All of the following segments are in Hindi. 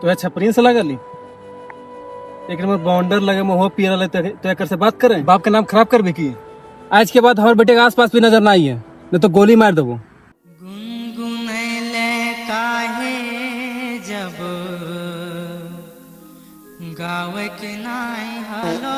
तो छपरी से लगा ली एक नंबर बाउंडर लगे मोह पियर ले तो एक से बात करें बाप का नाम खराब कर भी की आज के बाद हमारे बेटे के आसपास भी नजर ना आई है नहीं तो गोली मार देबो गुनगुनैले काहे जब गावे के नाई हालो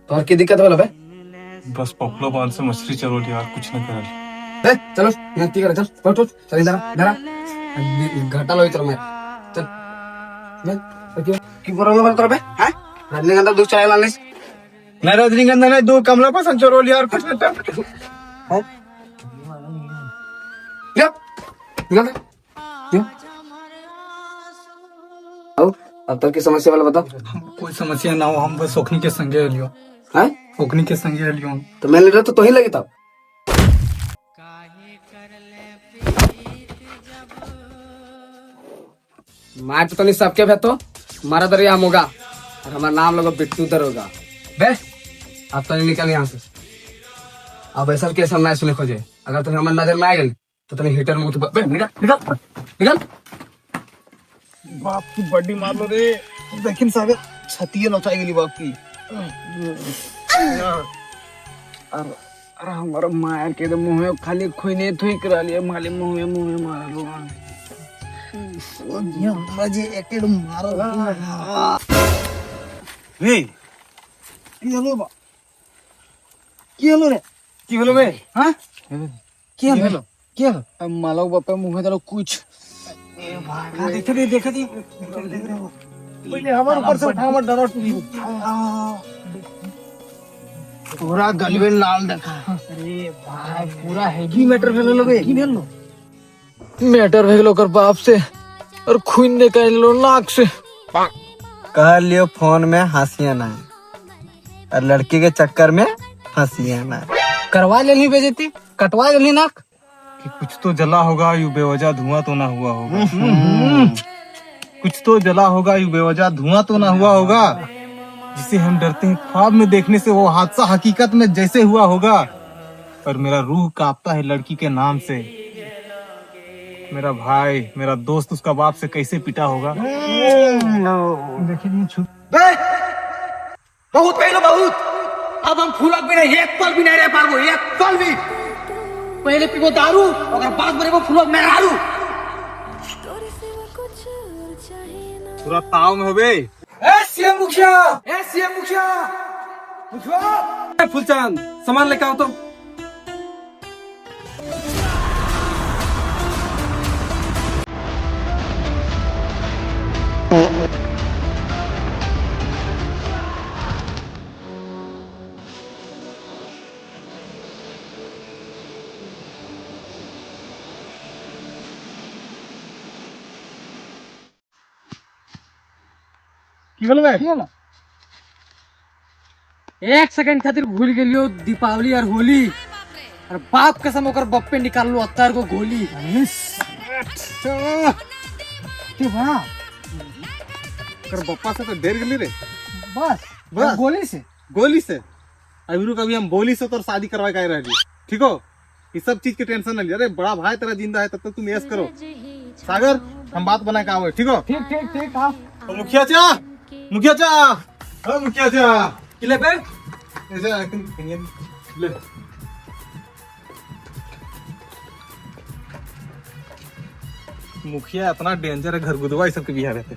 और की दिक्कत होला बे? बस पपलो बांध से मछली चलो यार कुछ न कर चलो यहाँ ती कर चल पट पट चल इधर इधर घाटा लो इधर मैं चल मैं की बोल बोल कर बे हैं रजनीगंधा दो चाय लाने नहीं रजनीगंधा नहीं दो कमला पसंद चलो यार कुछ न कर हैं निकल क्यों आओ अब तक की समस्या वाला बताओ कोई समस्या ना हो हम बस ओखनी के संगे लियो हैं ओखनी के संगे लियो तो मैं ले रहा तो ही लगी था मैं तो नहीं सबके भे तो हमारा दरिया हम होगा और हमारा नाम लोग बिट्टू दर होगा बे अब तो नहीं निकल यहाँ से अब ऐसा केस हम नहीं सुने खोजे अगर तुम्हें हमारे नजर में आ गए तो तुम्हें हीटर मुंह बे निकल निकल निकल बाप की बड्डी मार लो रे लेकिन सागर छतिया नचाई गेली बाप की अरे हमारा मायर के तो मुंह में खाली खोइने थोई करा लिया माले मुंह में मारा लो मजे एकेड मारो रे की हलो बा की हलो रे की हलो बे हां की हलो की हलो अब मालो बापा मुंह में तो कुछ देखा दी पहले हमारे ऊपर से उठा मत डरो पूरा गलबे लाल देखा अरे भाई पूरा हैवी मैटर भेलो लोगे की भेलो मैटर भेगलो कर बाप से और खून निकाल लो नाक से कह लियो फोन में हंसिया ना और लड़की के चक्कर में हंसिया ना करवा लेनी बेजती कटवा लेनी नाक कि कुछ तो जला होगा यू बेवजह धुआं तो ना हुआ होगा कुछ तो जला होगा यू बेवजह धुआं तो ना हुआ होगा जिसे हम डरते हैं ख्वाब में देखने से वो हादसा हकीकत में जैसे हुआ होगा पर मेरा रूह कांपता है लड़की के नाम से मेरा भाई मेरा दोस्त उसका बाप से कैसे पिटा होगा बहुत पहले बहुत अब हम फूलक भी नहीं एक पल भी नहीं रह पाबो एक पल भी पहले पीबो दारू और बाद में वो फूलक में आलू पूरा ताव में होबे ए सीएम मुखिया फुलचांद सामान लेके आओ तो की बोल बे एक सेकंड खातिर भूल गेलियो दीपावली और होली और बाप कसम ओकर बप्पे निकाल लो अत्तर को गोली के बा कर बप्पा से तो देर गेली रे बस गोली से अभी रुक अभी हम बोली से तो शादी करवाए का रह ठीक हो ये सब चीज की टेंशन नहीं अरे बड़ा भाई तेरा जिंदा है तब तक तुम ऐश करो सागर हम बात बनाए का आओ ठीक हो ठीक हाँ मुखिया चा हाँ मुखिया चा किले पे ऐसा ले मुखिया इतना डेंजर है घर गुदवा सब के बिहार रहते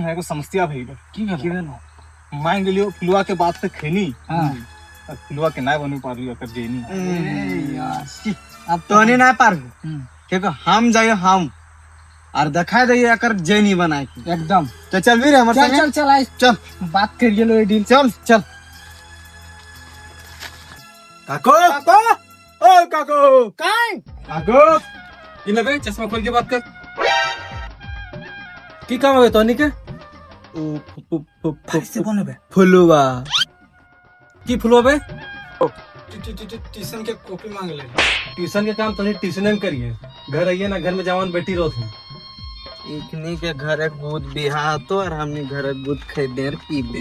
है को समस्या भई की मान लियो पिलुआ के बात से खेनी हां पिलुआ के ना बनी पारी अकर जेनी अब तो नहीं ना पार ठीक है हम जाइए हम और दिखा दे अकर जेनी बनाए एकदम तो चल भी रे हमर संगे चल बात करिए लो डील चल काको ओ काको काको इन बे चश्मा खोल के बात कर की काम है तोनी के फुलुआ की फुलवा बे ट्यूशन के कॉपी मांग ले। ट्यूशन के काम तो ट्यूशन करिए, घर आइए ना, घर में जवान बैठी रहो थे। इखनी के घर दूध बिहा तो और हमने घर दूध खरीदे और पीबे।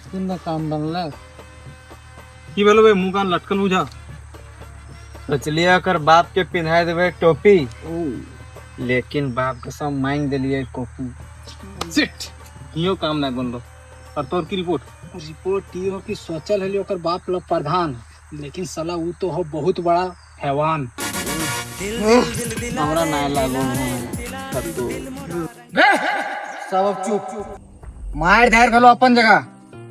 कितना काम बनला की बोलो भाई, मुंह कान लटकल बुझा। सोचलिए कर बाप के पिन्हाए देवे टोपी, लेकिन बाप के सब मांग दिलिए कॉपी। सिट यो काम ना बनलो। और तोर की रिपोर्ट? रिपोर्ट ये हो कि सोचल है ओकर बाप लो प्रधान, लेकिन साला वो तो हो बहुत बड़ा हैवान। हमरा ना लागो सब अब चुप। मार धार घलो अपन जगह,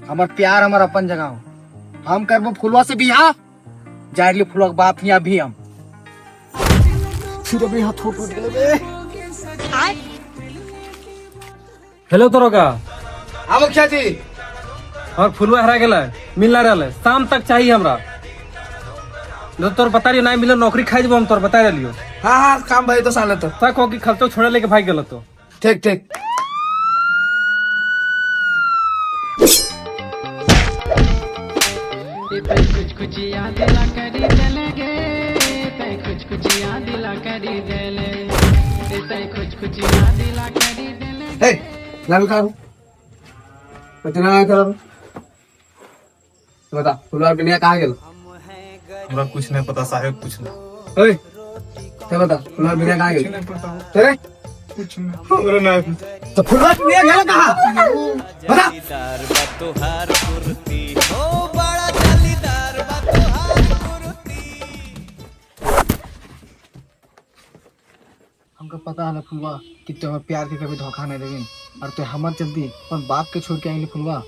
हमर प्यार हमर अपन जगह हो। हम करबो फुलवा से बियाह, जारली फुलवा के बाप हिया भी हम। फिर अभी हाथ टूट गेले बे। हेलो दरोगा, हाँ मुखिया जी। और फुलवा हरा गेला, मिल ना रहा, शाम तक चाहिए हमरा। जो तोर बता रही ना मिलो, नौकरी खाई जब हम तोर बता रही। हाँ हाँ काम भाई तो साले तो तक हो कि खर्चो छोड़े लेके भाग गेलो तो। ठीक ठीक। कुछ कुछ याद दिला करी देलेगे, कुछ कुछ याद दिला करी देले, कुछ कुछ याद दिला करी देले। हे लाल का कितना ना कर बता, फुलवा के लिए कहां गेल? हमरा कुछ नहीं पता साहब, कुछ नहीं। ओए ते बता, फुलवा बिना कहां गेल? तेरे कुछ नहीं हमरा नहीं। तो फुलवा के लिए गेल कहां? बता। हमको पता है ना फुलवा कि तुम्हें प्यार के कभी धोखा नहीं देगी, और तो हमार जल्दी अपन बाप के छोड़ के आएंगे फुलवा।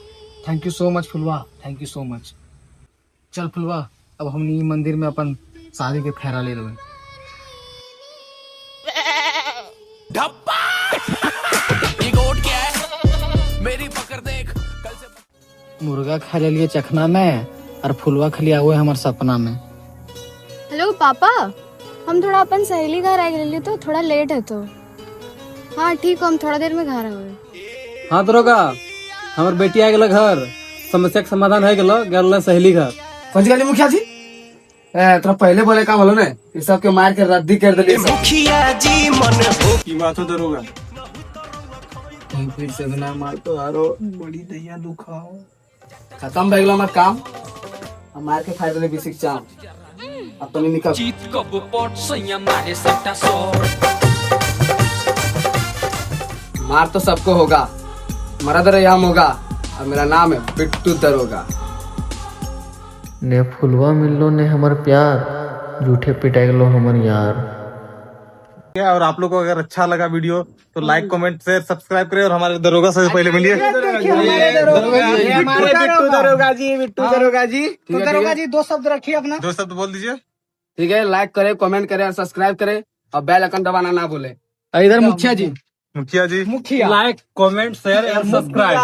थैंक यू सो मच फुलवा, थैंक यू सो मच। चल फुलवा, अब हम नी मंदिर में अपन शादी के फेरा ले लेंगे। मुर्गा खा ले लिए चखना में, और फुलवा खा लिया हुए हमारे सपना में। हेलो पापा, हम थोड़ा अपन सहेली घर आ गए तो थोड़ा लेट है तो। हाँ ठीक हो, हम थोड़ा देर में घर आवे। हाँ दरोगा, हमर बेटी आ गेल घर, समस्या के समाधान है गेल सहेली घर। समझ गए मुखिया जी? तोरा पहले बोले का बोलो ने, ये सब के मार के रद्दी कर दिलिए। मुखिया जी मन हो की बात हो दरोगा? फिर से बिना मार तो आरो बड़ी दैया दुखाओ। खत्म भइल हमर काम, हम मार के फाड़ देले बिसिक चाम। अब तो नहीं निकल। जीत कब पट सैया मारे सट्टा शॉट। मार तो सबको होगा, मरा दरयाम होगा, और मेरा नाम है बिट्टू दरोगा। ने फुलवा मिलो ने हमर प्यार, झूठे पिटाई लो हमर यार। और आप लोग को अगर अच्छा लगा वीडियो तो लाइक कमेंट शेयर सब्सक्राइब करें, और हमारे दरोगा से पहले मिलिए। हमारे बिट्टू दरोगा जी, बिट्टू दरोगा जी। तो दरोगा जी दो शब्द रखिए अपना। दो शब्द बोल दीजिए। ठीक है, लाइक करे, कमेंट करे और सब्सक्राइब करे, और बेल आइकन दबाना ना भूले। इधर मुखिया जी, मुखिया जी, मुखिया लाइक कमेंट शेयर और सब्सक्राइब।